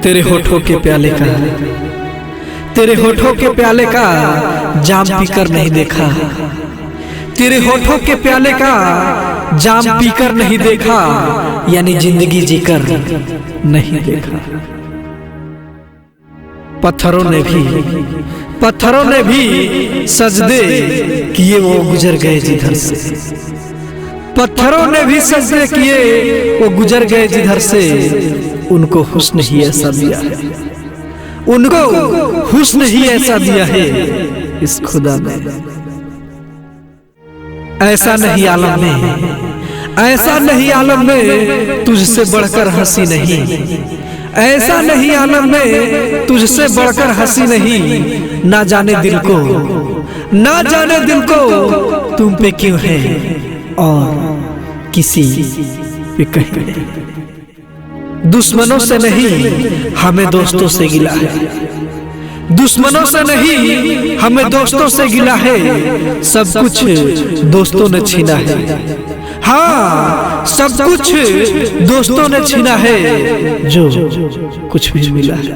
तेरे होठों के प्याले का, तेरे होठों के प्याले का जाम पीकर नहीं देखा, तेरे होठों के प्याले का जाम पीकर नहीं देखा, यानी जिंदगी जीकर नहीं देखा। पत्थरों ने भी सजदे किए, वो गुजर गए जिधर से। पत्थरों ने भी सजदे किए, वो गुजर गए जिधर से। उनको हुस्न ही ऐसा दिया है, उनको हुस्न ही ऐसा दिया है इस खुदा ने। ऐसा नहीं आलम में, ऐसा नहीं आलम में तुझसे बढ़कर हंसी नहीं, ऐसा नहीं आलम में तुझसे बढ़कर हंसी नहीं। ना जाने दिल को, ना जाने दिल को तुम पे क्यों है और किसी पे कहीं नहीं। दुश्मनों से नहीं हमें दोस्तों से गिला है, दुश्मनों से नहीं हमें दोस्तों से गिला है। सब कुछ दोस्तों ने छीना है, हाँ सब कुछ दोस्तों ने छीना है, जो कुछ भी मिला है।